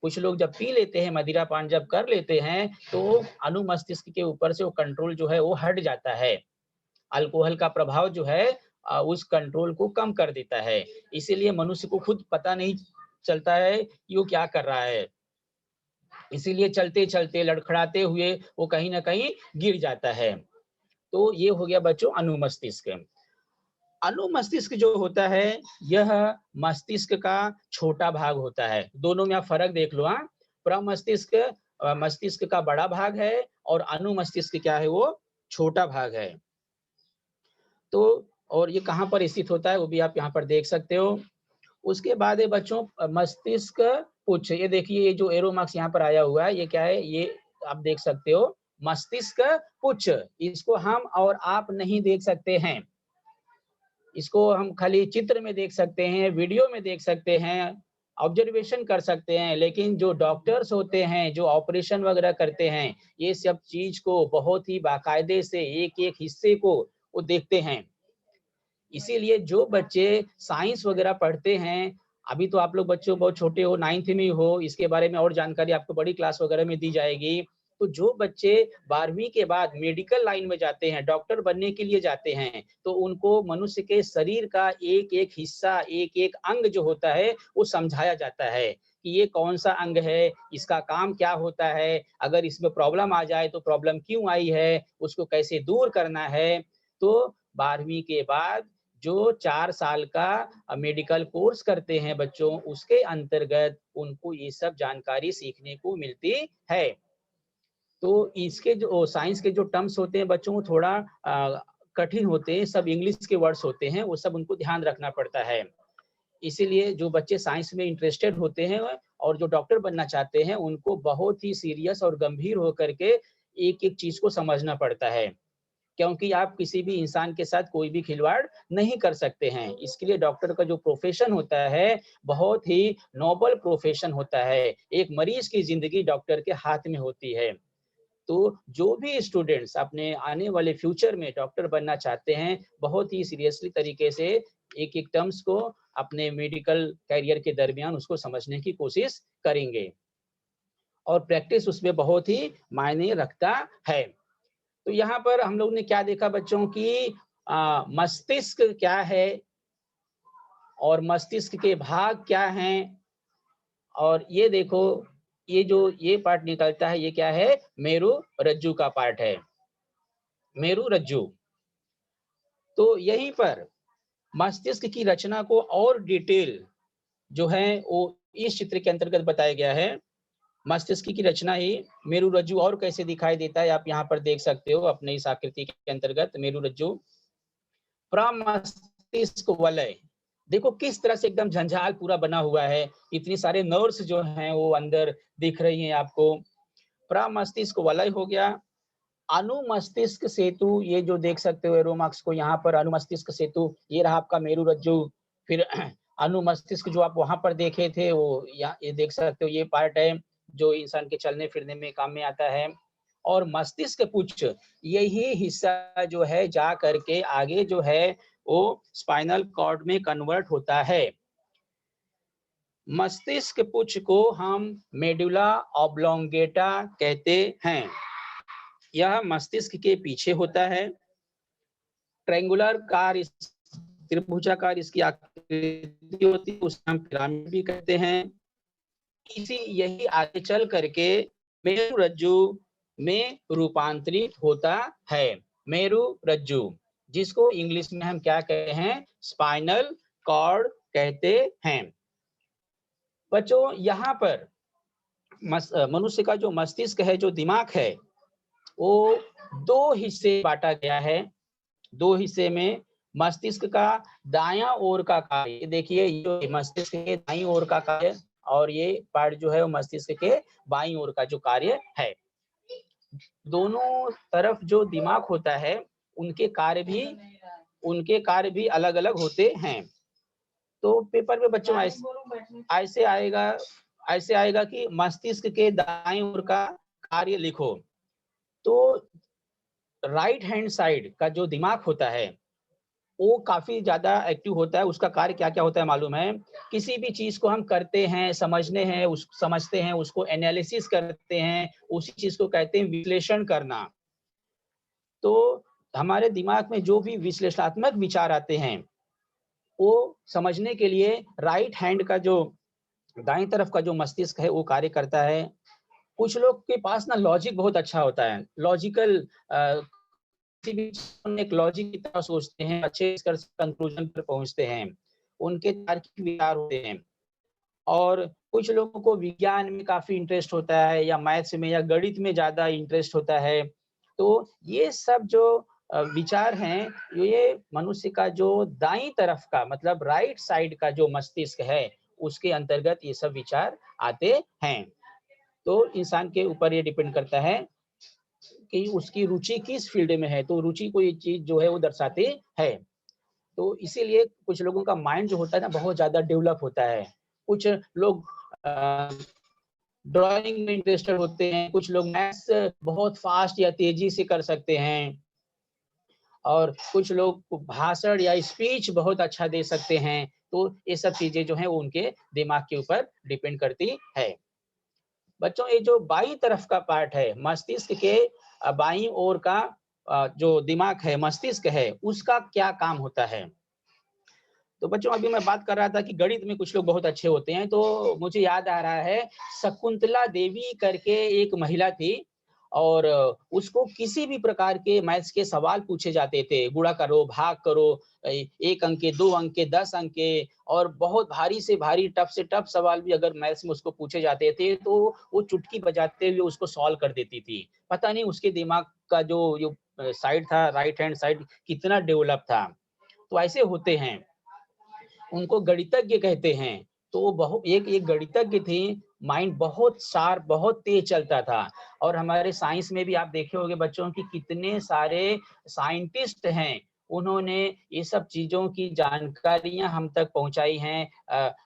कुछ लोग जब पी लेते हैं, मदिरा पान जब कर लेते हैं, तो अनुमस्तिष्क के ऊपर से वो कंट्रोल जो है वो हट जाता है। अल्कोहल का प्रभाव जो है उस कंट्रोल को कम कर देता है। इसीलिए मनुष्य को खुद पता नहीं चलता है कि वो क्या कर रहा है। इसीलिए चलते-चलते, लड़खड़ाते हुए वो कहीं न कहीं गिर जाता है। तो ये हो गया बच्चों अनुमस्तिष्क। अनुमस्तिष्क जो होता है, यह मस्तिष्क का छोटा भाग होता है। दोनों में आप फ़र्क देख लो हाँ। प्रमस्तिष्क मस्तिष्क का बड़ा भाग है और अनुमस्तिष्क क्या है वो छोटा भाग है। तो और ये कहाँ पर स्थित होता है वो भी आप यहाँ पर देख सकते हो। उसके बाद है बच्चों मस्तिष्क पुच्छ। ये देखिए ये जो एरो मार्क्स यहाँ पर आया हुआ है, ये क्या है? ये आप देख सकते हो मस्तिष्क पुच्छ। इसको हम और आप नहीं देख सकते हैं। इसको हम खाली चित्र में देख सकते हैं, वीडियो में देख सकते हैं, ऑब्जर्वेशन कर सकते हैं, लेकिन जो डॉक्टर्स होते हैं, जो ऑपरेशन वगैरह करते हैं, ये सब चीज़ को बहुत ही बाकायदे से एक-एक हिस्से को वो देखते हैं। इसीलिए जो बच्चे साइंस वगैरह पढ़ते हैं, अभी तो आप लोग बच्चों बहुत छोटे हो, 9th में हो, इसके बारे में और जानकारी आपको बड़ी क्लास वगैरह में दी जाएगी। तो जो बच्चे 12वीं के बाद मेडिकल लाइन में जाते हैं, डॉक्टर बनने के लिए जाते हैं, तो उनको मनुष्य के शरीर का एक-एक हिस्सा, एक-एक अंग जो होता है, वो समझाया जाता है कि ये कौन-सा अंग है, इसका काम क्या होता है, अगर इसमें प्रॉब्लम आ जाए तो प्रॉब्लम क्यों आई है, उसको कैसे दूर करना है। तो 12वीं के बाद जो 4 साल का मेडिकल कोर्स करते हैं बच्चों, उसके अंतर्गत उनको ये सब जानकारी सीखने को मिलती है। तो इसके जो साइंस के जो टर्म्स होते हैं बच्चों वो थोड़ा कठिन होते हैं, सब इंग्लिश के वर्ड्स होते हैं, वो सब उनको ध्यान रखना पड़ता है। इसीलिए जो बच्चे साइंस में इंटरेस्टेड होते हैं और जो डॉक्टर बनना चाहते हैं, उनको बहुत ही सीरियस और गंभीर होकर के एक-एक चीज़ को समझना पड़ता है। क्योंकि आप किसी भी इंसान के साथ कोई भी खिलवाड़ नहीं कर सकते हैं। इसके लिए डॉक्टर का जो प्रोफ़ेशन होता है, बहुत ही नोबल प्रोफ़ेशन होता है। एक मरीज़ की ज़िंदगी डॉक्टर के हाथ में होती है। तो जो भी स्टूडेंट्स अपने आने वाले फ्यूचर में डॉक्टर बनना चाहते हैं, बहुत ही सीरियसली तरीके से एक-एक टर्म्स को अपने मेडिकल करियर के दरमियान उसको समझने की कोशिश करेंगे और प्रैक्टिस उसमें बहुत ही मायने रखता है। तो यहाँ पर हम लोग ने क्या देखा बच्चों की मस्तिष्क क्या है और मस्तिष्क के भाग क्या हैं और ये देखो ये जो ये पार्ट निकलता है ये क्या है मेरु रज्जु का पार्ट है मेरु रज्जु। तो यहीं पर मस्तिष्क की रचना को और डिटेल जो है वो इस चित्र के अंतर्गत बताया गया है। मस्तिष्क की रचना ही मेरुरज्जु और कैसे दिखाई देता है आप यहाँ पर देख सकते हो अपने इस आकृति के अंतर्गत मेरुरज्जु प्रमस्तिष्क वलय। देखो किस तरह से एकदम झंझाल पूरा बना हुआ है, इतनी सारे नर्व्स जो हैं वो अंदर दिख रही हैं आपको। प्रमस्तिष्क वलय हो गया, अनुमस्तिष्क सेतु ये जो देख सकते हो एरो मार्क्स को यहाँ पर अनुमस्तिष्क सेतु, ये रहा आपका मेरुरज्जु। फिर अनुमस्तिष्क जो आप वहाँ पर देखे थे वो यहाँ ये देख सकते हो ये पार्ट है, जो इंसान के चलने-फिरने में काम में आता है। और मस्तिष्क पुच्छ यही हिस्सा जो है जा करके आगे जो है वो स्पाइनल कॉर्ड में कन्वर्ट होता है। मस्तिष्क पुच्छ को हम मेडुला ऑब्लोंगेटा कहते हैं। यह मस्तिष्क के पीछे होता है। ट्रायंगुलर कार त्रिभुजाकार इसकी आकृति होती है, उसे हम पिरामिड भी कहते हैं। इसी यही आगे चल करके मेरु रज्जु में रूपांतरित होता है। मेरु रज्जु, जिसको इंग्लिश में हम क्या कहते हैं? स्पाइनल कॉर्ड कहते हैं। बच्चों, यहाँ पर मनुष्य का जो मस्तिष्क है, जो दिमाग है, वो 2 हिस्से बांटा गया है। 2 हिस्से में मस्तिष्क का दायां ओर का कार्य, देखिए ये जो मस्तिष्क के दाईं ओर का कार्य और ये पार्ट जो है वो मस्तिष्क के बाईं ओर का जो कार्य है। दोनों तरफ जो दिमाग होता है उनके कार्य भी अलग-अलग होते हैं। तो पेपर में बच्चों ऐसे आएगा कि मस्तिष्क के दाईं ओर का कार्य लिखो। तो राइट हैंड साइड का जो दिमाग होता है वो काफी ज्यादा एक्टिव होता है। उसका कार्य क्या-क्या होता है मालूम है? किसी भी चीज को हम करते हैं, समझते हैं, उसको एनालिसिस करते हैं, उसी चीज को कहते हैं विश्लेषण करना। तो हमारे दिमाग में जो भी विश्लेषणात्मक विचार आते हैं, वो समझने के लिए राइट हैंड का जो दाईं तरफ का जो मस्तिष्क है वो कार्य करता है। कुछ लोग के पास ना लॉजिक बहुत अच्छा होता है। लॉजिकल किसी भी चीज़ में एक लॉजिक की तरह सोचते हैं, अच्छे निष्कर्ष कंक्लूजन पर पहुँचते हैं। उनके तार्किक विचार होते हैं। और कुछ लोगों को विज्ञान में काफ़ी इंटरेस्ट होता है या मैथ्स में या गणित में ज़्यादा इंटरेस्ट होता है। तो ये सब जो विचार हैं, ये मनुष्य का जो दाईं तरफ का मतलब राइट साइड का जो मस्तिष्क है, उसके अंतर्गत ये सब विचार आते हैं। तो इंसान के ऊपर ये डिपेंड करता है कि उसकी रुचि किस फील्ड में है, तो रुचि को ये चीज़ जो है वो दर्शाती है। तो इसीलिए कुछ लोगों का माइंड जो होता है ना बहुत ज़्यादा डेवलप होता है। कुछ लोग अ, ड्राइंग में इंटरेस्टेड होते हैं, कुछ लोग मैथ्स बहुत फास्ट या तेज़ी से कर सकते हैं और कुछ लोग भाषण या स्पीच बहुत अच्छा दे सकते हैं। तो ये सब चीज़ें जो हैं वो उनके दिमाग के ऊपर डिपेंड करती है। बच्चों, ये जो बाईं तरफ का पार्ट है, मस्तिष्क के बाईं ओर का जो दिमाग है, मस्तिष्क है, उसका क्या काम होता है? तो बच्चों, अभी मैं बात कर रहा था कि गणित में कुछ लोग बहुत अच्छे होते हैं, तो मुझे याद आ रहा है शकुंतला देवी करके एक महिला थी और उसको किसी भी प्रकार के मैथ्स के सवाल पूछे जाते थे, गुणा करो, भाग करो, 1 अंक के, 2 अंक के, 10 अंक के और बहुत भारी से भारी, टफ से टफ सवाल भी अगर मैथ्स में उसको पूछे जाते थे, तो वो चुटकी बजाते हुए उसको सॉल्व कर देती थी। पता नहीं उसके दिमाग का जो साइड था, राइट हैंड साइड कितना डेवलप था। तो ऐसे होते हैं। उनको गणितज्ञ कहते हैं। तो वो एक गणितज्ञ थे, माइंड बहुत शार्प, बहुत तेज चलता था और हमारे साइंस में भी आप देखे होंगे बच्चों कि कितने सारे साइंटिस्ट हैं, उन्होंने ये सब चीज़ों की जानकारियाँ हम तक पहुँचाई हैं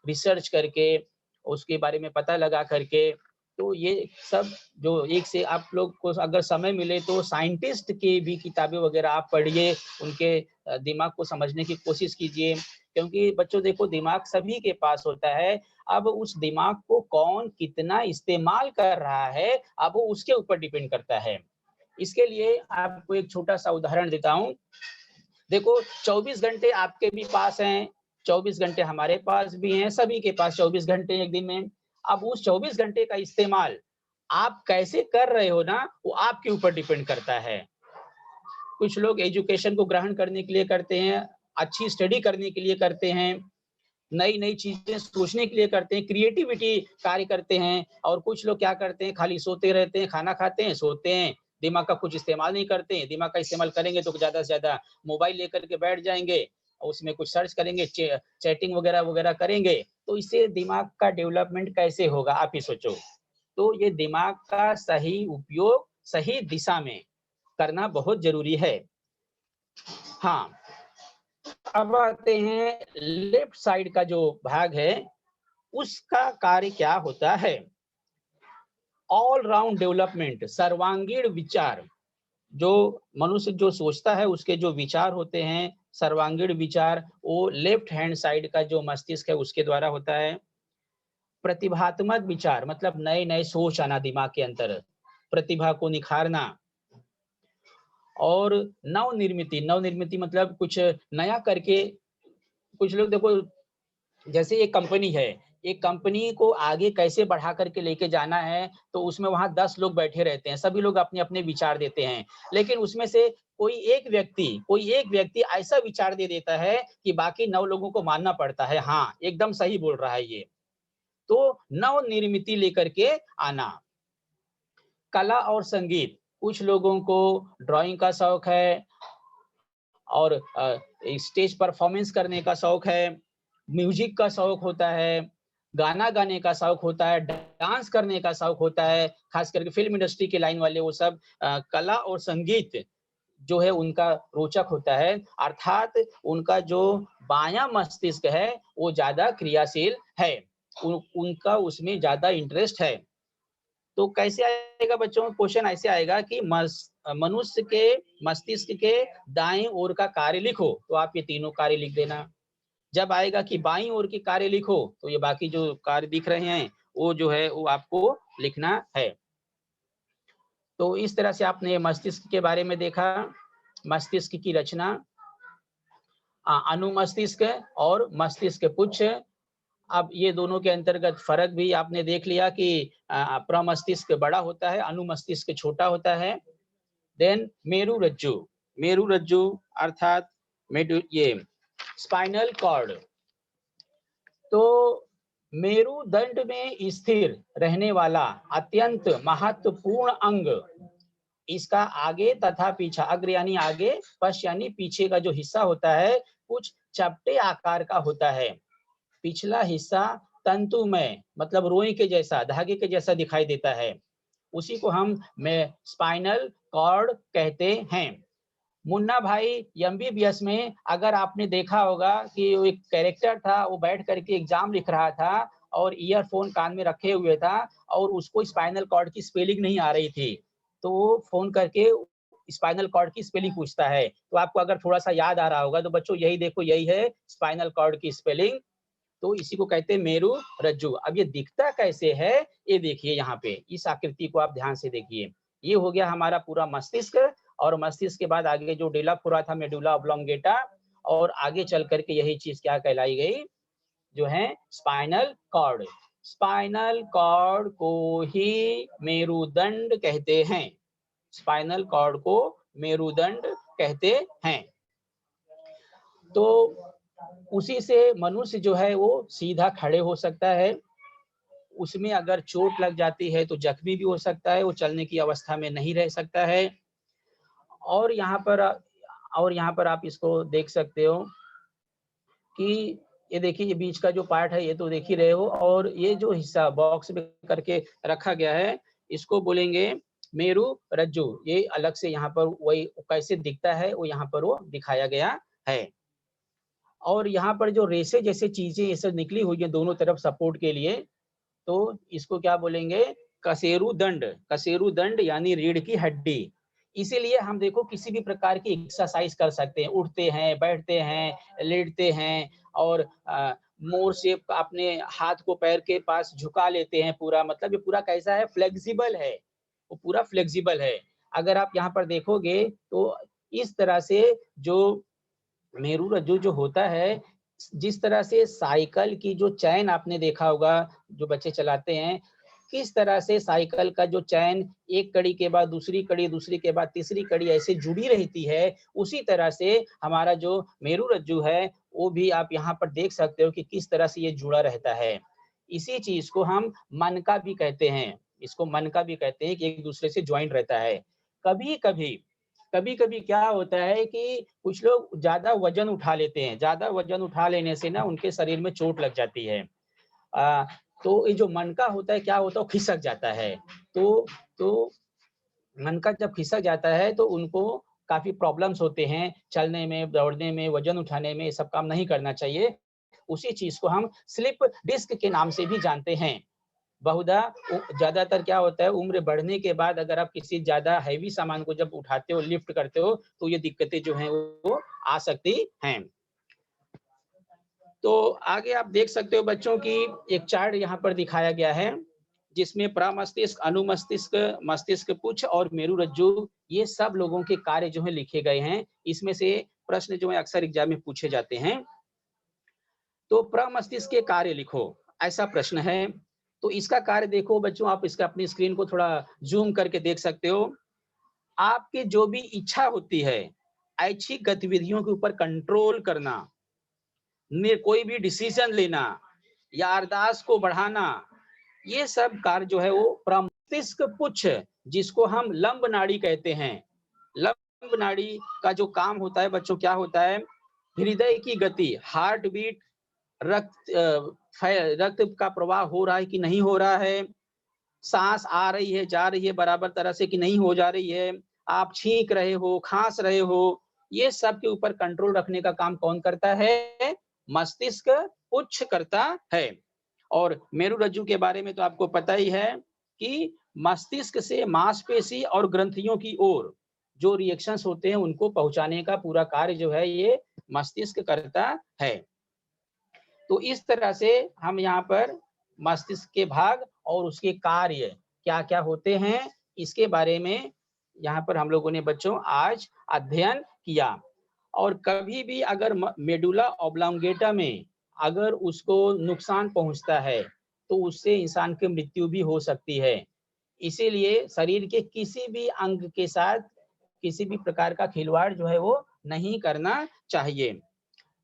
रिसर्च करके, उसके बारे में पता लगा करके। तो ये सब जो एक से आप लोग को अगर समय मिले तो साइंटिस्ट की भी किताबें वगैरह आप पढ़िए, उनके दिमाग को समझने की कोशिश कीजिए। क्योंकि बच्चों देखो दिमाग सभी के पास होता है, अब उस दिमाग को कौन कितना इस्तेमाल कर रहा है, अब वो उसके ऊपर डिपेंड करता है। इसके लिए आपको एक छोटा-सा उदाहरण देता हूँ। देखो 24 घंटे आपके भी पास हैं, 24 घंटे हमारे पास भी हैं, सभी के पास 24 घंटे एक दिन में। अब उस 24 घंटे का इस्तेमाल आप कैसे कर रहे हो ना, वो आपके ऊपर डिपेंड करता है। कुछ लोग एजुकेशन को ग्रहण करने के लिए करते हैं, अच्छी स्टडी करने के लिए करते हैं, नई-नई चीज़ें सोचने के लिए करते हैं, क्रिएटिविटी कार्य करते हैं और कुछ लोग क्या करते हैं, खाली सोते रहते हैं, खाना खाते हैं, सोते हैं, दिमाग का कुछ इस्तेमाल नहीं करते हैं। दिमाग का इस्तेमाल करेंगे तो ज़्यादा से ज़्यादा मोबाइल लेकर के बैठ जाएँगे, उसमें कुछ सर्च करेंगे, चैटिंग वगैरह-वगैरह करेंगे, तो इससे दिमाग का डेवलपमेंट कैसे होगा, आप ही सोचो। तो ये दिमाग का सही उपयोग, सही दिशा में करना बहुत ज़रूरी है। हाँ, अब आते हैं लेफ्ट साइड का जो भाग है, उसका कार्य क्या होता है? ऑल राउंड डेवलपमेंट, सर्वांगीण विचार, जो मनुष्य जो सोचता है उसके जो विचार होते हैं, सर्वांगीण विचार, वो लेफ्ट हैंड साइड का जो मस्तिष्क है उसके द्वारा होता है। प्रतिभात्मक विचार मतलब नए-नए सोच आना दिमाग के अंदर, प्रतिभा को निखारना और नवनिर्मिति मतलब कुछ नया करके कुछ लोग देखो, जैसे एक कंपनी है, एक कंपनी को आगे कैसे बढ़ा करके लेके जाना है, तो उसमें वहां 10 लोग बैठे रहते हैं, सभी लोग अपने अपने विचार देते हैं, लेकिन उसमें से कोई एक व्यक्ति ऐसा विचार दे देता है कि बाकी 9 लोगों को मानना पड़ता है। हाँ, एकदम सही बोल रहा है ये। तो नव निर्मिति लेकर के आना। कला और संगीत, कुछ लोगों को ड्राइंग का शौक है और स्टेज परफॉर्मेंस करने का शौक है, म्यूजिक का शौक होता है, गाना गाने का शौक होता है, डांस करने का शौक होता है, खास करके फिल्म इंडस्ट्री के लाइन वाले वो सब कला और संगीत जो है उनका रोचक होता है, अर्थात उनका जो बायां मस्तिष्क है वो ज्यादा क्रियाशील है, उनका उसमें ज्यादा इंटरेस्ट है। तो कैसे आएगा बच्चों? क्वेश्चन ऐसे आएगा कि मनुष्य के मस्तिष्क के दाएं ओर का कार्य लिखो, तो आप ये तीनों कार्य लिख देना। जब आएगा कि बाईं ओर के कार्य लिखो, तो ये बाकी जो कार्य दिख रहे हैं वो जो है वो आपको लिखना है। तो इस तरह से आपने मस्तिष्क के बारे में देखा, मस्तिष्क की रचना, अनुमस्तिष्क और मस्तिष्क पुच्छ। अब ये दोनों के अंतर्गत फर्क भी आपने देख लिया कि प्रमस्तिष्क बड़ा होता है, अनुमस्तिष्क छोटा होता है। देन मेरुरज्जु, मेरुरज्जु अर्थात ये स्पाइनल कॉर्ड। तो मेरुदंड में स्थिर रहने वाला अत्यंत महत्वपूर्ण अंग, इसका आगे तथा पीछा, अग्र यानी आगे, पश्च यानी पीछे का जो हिस्सा होता है कुछ चपटे आकार का होता है। पिछला हिस्सा तंतुमय मतलब रोई के जैसा, धागे के जैसा दिखाई देता है, उसी को हम में स्पाइनल कॉर्ड कहते हैं। मुन्ना भाई एमबीबीएस में अगर आपने देखा होगा कि वो एक कैरेक्टर था, वो बैठ करके एग्जाम लिख रहा था और ईयरफोन कान में रखे हुए था और उसको स्पाइनल कॉर्ड की स्पेलिंग नहीं आ रही थी, तो वो फोन करके स्पाइनल कॉर्ड की स्पेलिंग पूछता है। तो आपको अगर थोड़ा सा याद आ रहा होगा तो बच्चों यही देखो, यही है स्पाइनल कॉर्ड की स्पेलिंग। तो इसी को कहते हैं मेरु रज्जु। अब ये दिखता कैसे है, ये देखिए यहाँ पे, इस आकृति को आप ध्यान से देखिए। ये हो गया हमारा पूरा मस्तिष्क, और मस्तिष्क के बाद आगे जो डेला पूरा था मेडुला ऑब्लोंगेटा, और आगे चल करके यही चीज क्या कहलाई गई, जो है स्पाइनल कॉर्ड। स्पाइनल कॉर्ड को ही मेरुदंड कहते हैं, स्पाइनल कॉर्ड को मेरुदंड कहते हैं। तो उसी से मनुष्य जो है वो सीधा खड़े हो सकता है, उसमें अगर चोट लग जाती है तो जख्मी भी हो सकता है, वो चलने की अवस्था में नहीं रह सकता है। और यहाँ पर आप इसको देख सकते हो कि ये देखिए, ये बीच का जो पार्ट है ये तो देख ही रहे हो, और ये जो हिस्सा बॉक्स में करके रखा गया है इसको बोलेंगे मेरु रज्जु। ये अलग से यहाँ पर वही कैसे दिखता है वो यहाँ पर वो दिखाया गया है। और यहाँ पर जो रेसे जैसे चीजें ये सब निकली हुई है दोनों तरफ सपोर्ट के लिए, तो इसको क्या बोलेंगे, कशेरु दंड। कशेरु दंड यानी रीढ़ की हड्डी। इसीलिए हम देखो किसी भी प्रकार की एक्सरसाइज कर सकते हैं, उठते हैं, बैठते हैं, लेटते हैं, और मोर से अपने हाथ को पैर के पास झुका लेते हैं पूरा, मतलब ये पूरा कैसा है, फ्लेक्सिबल है, वो पूरा फ्लेक्सिबल है। अगर आप यहाँ पर देखोगे तो इस तरह से जो मेरु रज्जु जो होता है, जिस तरह से साइकिल की जो चैन आपने देखा होगा, जो बच्चे चलाते हैं, किस तरह से साइकिल का जो चैन एक कड़ी के बाद दूसरी कड़ी, दूसरी के बाद तीसरी कड़ी ऐसे जुड़ी रहती है, उसी तरह से हमारा जो मेरु रज्जु है वो भी आप यहाँ पर देख सकते हो कि किस तरह से ये जुड़ा रहता है। इसी चीज को हम मन का भी कहते हैं, इसको मन का भी कहते हैं कि एक दूसरे से ज्वाइंट रहता है। कभी कभी कभी कभी क्या होता है कि कुछ लोग ज्यादा वजन उठा लेते हैं, ज्यादा वजन उठा लेने से ना उनके शरीर में चोट लग जाती है। आ, तो ये जो मन का होता है क्या होता है, वो खिसक जाता है। तो मन का जब खिसक जाता है तो उनको काफी प्रॉब्लम्स होते हैं, चलने में, दौड़ने में, वजन उठाने में, ये सब काम नहीं करना चाहिए। उसी चीज को हम स्लिप डिस्क के नाम से भी जानते हैं। बहुधा ज्यादातर क्या होता है, उम्र बढ़ने के बाद अगर आप किसी ज्यादा हैवी सामान को जब उठाते हो, लिफ्ट करते हो, तो ये दिक्कतें जो हैं वो आ सकती हैं। तो आगे आप देख सकते हो बच्चों की एक चार्ट यहाँ पर दिखाया गया है, जिसमें प्रमस्तिष्क, अनुमस्तिष्क, मस्तिष्क पुच्छ और मेरुरज्जु, ये सब लोगों के कार्य जो है लिखे गए हैं। इसमें से प्रश्न जो है अक्सर एग्जाम में पूछे जाते हैं। तो प्रमस्तिष्क के कार्य लिखो, ऐसा प्रश्न है। तो इसका कार्य देखो बच्चों, आप इसका अपनी स्क्रीन को थोड़ा जूम करके देख सकते हो। आपकी जो भी इच्छा होती है, ऐच्छिक गतिविधियों के ऊपर कंट्रोल करना, कोई भी डिसीजन लेना, याददाश्त को बढ़ाना, ये सब कार्य जो है वो प्रमस्तिष्क पुच्छ, जिसको हम लंब नाड़ी कहते हैं। लंब नाड़ी का जो काम होता है बच्चों, क्या होता है? हृदय की गति, हार्ट बीट, रक्त का प्रवाह हो रहा है कि नहीं हो रहा है, सांस आ रही है, जा रही है बराबर तरह से कि नहीं हो जा रही है, आप छींक रहे हो, खांस रहे हो, ये सब के ऊपर कंट्रोल रखने का काम कौन करता है? मस्तिष्क पुच्छ करता है। और मेरुरज्जु के बारे में तो आपको पता ही है कि मस्तिष्क से मांसपेशी और ग्रंथियों की ओर जो रिएक्शंस होते हैं उनको पहुंचाने का पूरा कार्य जो है ये मस्तिष्क करता है। तो इस तरह से हम यहाँ पर मस्तिष्क के भाग और उसके कार्य क्या-क्या होते हैं, इसके बारे में यहाँ पर हम लोगों ने बच्चों आज अध्ययन किया। और कभी भी अगर मेडुला ऑब्लोंगेटा में अगर उसको नुकसान पहुंचता है, तो उससे इंसान की मृत्यु भी हो सकती है। इसीलिए शरीर के किसी भी अंग के साथ किसी भी प्रकार का खिलवाड़ जो है वो नहीं करना चाहिए।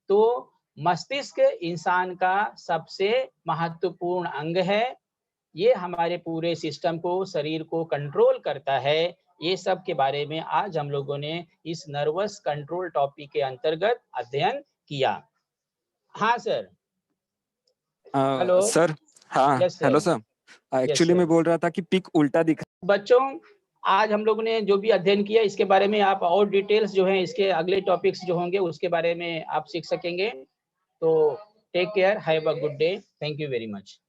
तो मस्तिष्क इंसान का सबसे महत्वपूर्ण अंग है। ये हमारे पूरे सिस्टम को, शरीर को कंट्रोल करता है। ये सब के बारे में आज हम लोगों ने इस नर्वस कंट्रोल टॉपिक के अंतर्गत अध्ययन किया। हाँ सर। हेलो। सर, हाँ, yes hello sir. Sir. Yes actually sir. मैं बोल रहा था कि पिक उल्टा दिख। बच्चों, आज हम लोगों ने जो भी अध्ययन किया इसके बारे में आप और डिटेल्स जो हैं इसके अगले टॉपिक्स जो होंगे उसके बारे में आप सीख सकेंगे। तो take care, have a good day, thank you very much.